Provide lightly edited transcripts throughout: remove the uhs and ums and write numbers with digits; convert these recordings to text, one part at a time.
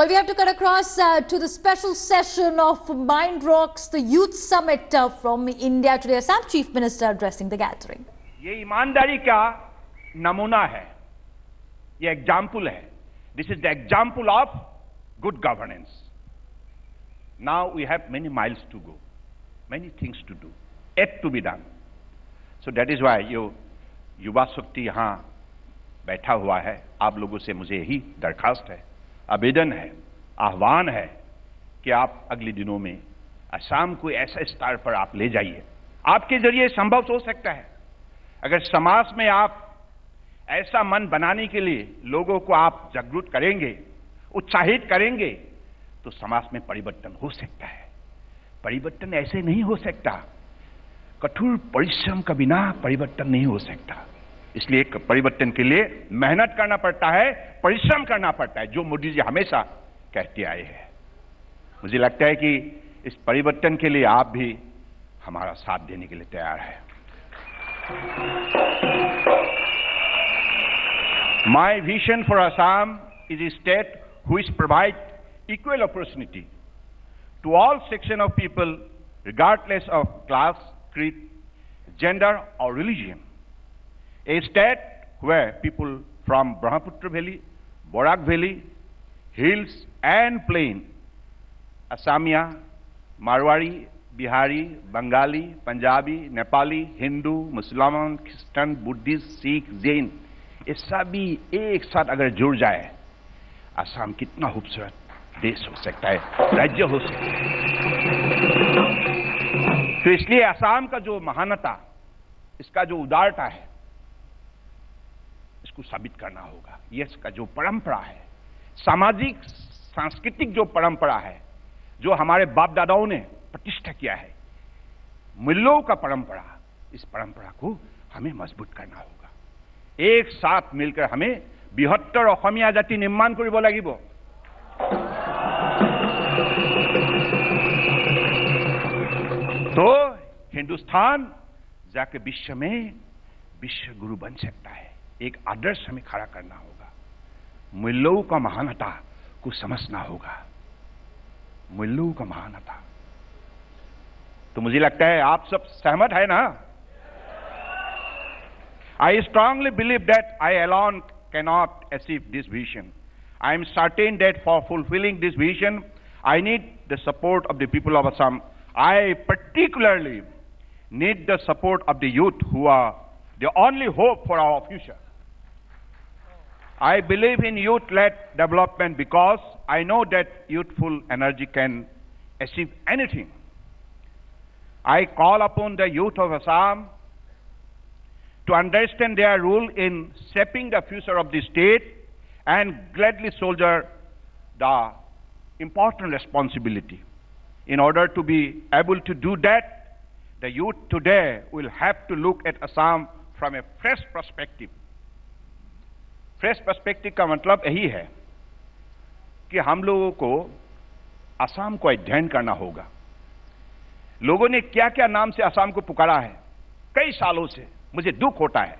Well, we have to cut across to the special session of Mind Rocks, the Youth Summit from India today. Assam Chief Minister addressing the gathering. ये ईमानदारी का नमूना है, ये example है. This is the example of good governance. Now we have many miles to go, many things to do, yet to be done. So that is why यो युवा शक्ति यहाँ बैठा हुआ है. आप लोगों से मुझे यही दरखास्त है, आवेदन है, आह्वान है कि आप अगले दिनों में असम को ऐसे स्तर पर आप ले जाइए. आपके जरिए संभव हो सकता है. अगर समाज में आप ऐसा मन बनाने के लिए लोगों को आप जागरूक करेंगे, उत्साहित करेंगे, तो समाज में परिवर्तन हो सकता है. परिवर्तन ऐसे नहीं हो सकता, कठोर परिश्रम के बिना परिवर्तन नहीं हो सकता. इसलिए परिवर्तन के लिए मेहनत करना पड़ता है, परिश्रम करना पड़ता है, जो मोदी जी हमेशा कहते आए हैं. मुझे लगता है कि इस परिवर्तन के लिए आप भी हमारा साथ देने के लिए तैयार है. My vision for Assam is a state which provides equal opportunity to all sections of people, regardless of class, creed, gender, or religion. A state where people from Brahmaputra Valley, Barak Valley, hills and plain, Assamia, Marwari, Bihari, Bengali, Punjabi, Nepali, Hindu, Muslim, Christian, Buddhist, Sikh, Jain, ये सभी एक साथ अगर जुड़ जाए, असम कितना खूबसूरत देश हो सकता है, राज्य हो सकता है. तो इसलिए असम का जो महानता, इसका जो उदारता है, इसको साबित करना होगा. ये इसका जो परंपरा है, सामाजिक सांस्कृतिक जो परंपरा है, जो हमारे बाप दादाओं ने प्रतिष्ठा किया है, मूल्यों का परंपरा, इस परंपरा को हमें मजबूत करना होगा. एक साथ मिलकर हमें बृहत्तर असमिया जाति निर्माण करिब লাগিব. तो हिंदुस्तान जाके विश्व में विश्व गुरु बन सकता है. एक आदर्श हमें खड़ा करना होगा. मूल्यों का महानता को समझना होगा, मूल्यों का महानता. तो मुझे लगता है आप सब सहमत है ना. I strongly believe that I alone cannot achieve this vision. I am certain that for fulfilling this vision, I need the support of the people of Assam. I particularly need the support of the youth, who are the only hope for our future. I believe in youth-led development because I know that youthful energy can achieve anything. I call upon the youth of Assam to understand their role in shaping the future of the state and gladly shoulder the important responsibility. In order to be able to do that, the youth today will have to look at Assam from a fresh perspective. Fresh perspective का मतलब यही है कि हम लोगों को असम को अध्ययन करना होगा. लोगों ने क्या क्या नाम से असम को पुकारा है कई सालों से. मुझे दुख होता है,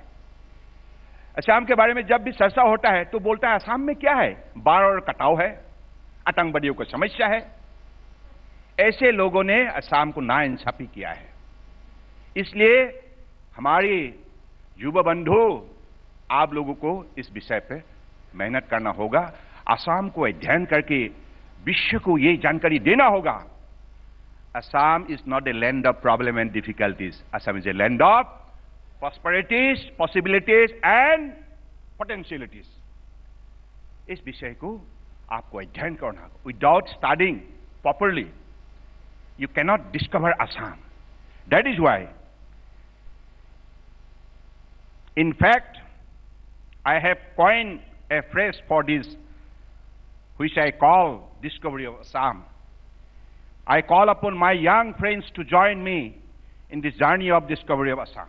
असम के बारे में जब भी चर्चा होता है तो बोलता है असम में क्या है, बाढ़ और कटाव है, आतंकवादियों की समस्या है. ऐसे लोगों ने असम को नाइंसाफी किया है. इसलिए हमारी युवा बंधु, आप लोगों को इस विषय पे मेहनत करना होगा. असम को अध्ययन करके विश्व को ये जानकारी देना होगा. Assam is not a land of problem and difficulties. Assam is a land of possibilities, possibilities and potentialities. इस विषय को आपको अध्ययन करना होगा. Without studying properly, you cannot discover Assam. That is why, in fact, I have coined a phrase for this, which I call discovery of Assam. I call upon my young friends to join me in this journey of discovery of Assam.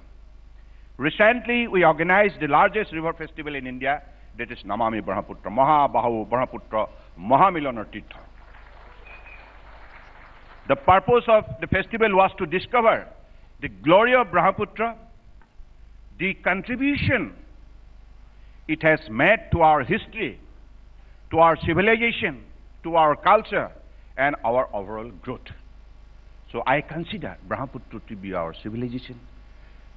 Recently, we organized the largest river festival in India, that is Namami Brahmaputra, Mahabahu Brahmaputra, Mahamilana Tirtha. The purpose of the festival was to discover the glory of Brahmaputra, the contribution it has made to our history, to our civilization, to our culture and our overall growth. So I consider Brahmaputra to be our civilization,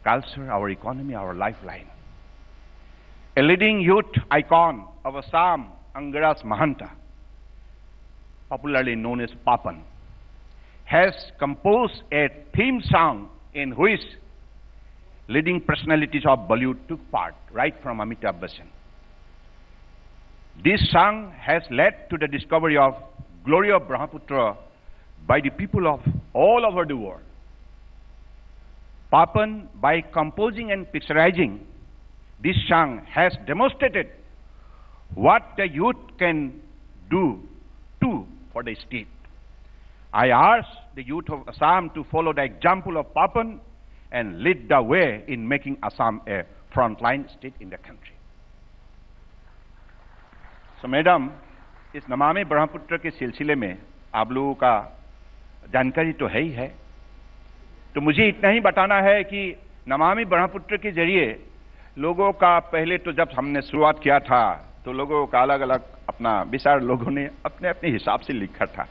culture, our economy, our lifeline. A leading youth icon of Assam, Angaras Mahanta, popularly known as Papan, has composed a theme song in which leading personalities of Bollywood took part, right from Amitabh Bachchan. This song has led to the discovery of glory of Brahmaputra by the people of all over the world. Papan, by composing and picturizing this song, has demonstrated what the youth can do too for the state. I ask the youth of Assam to follow the example of Papan and lead the way in making Assam a frontline state in the country. So, madam, इस नमामि ब्रह्मपुत्र के सिलसिले में आप लोगों का जानकारी तो है ही है, तो मुझे इतना ही बताना है कि नमामि ब्रह्मपुत्र के जरिए लोगों का, पहले तो जब हमने शुरुआत किया था तो लोगों का अलग अलग अपना विचार लोगों ने अपने अपने हिसाब से लिखा था।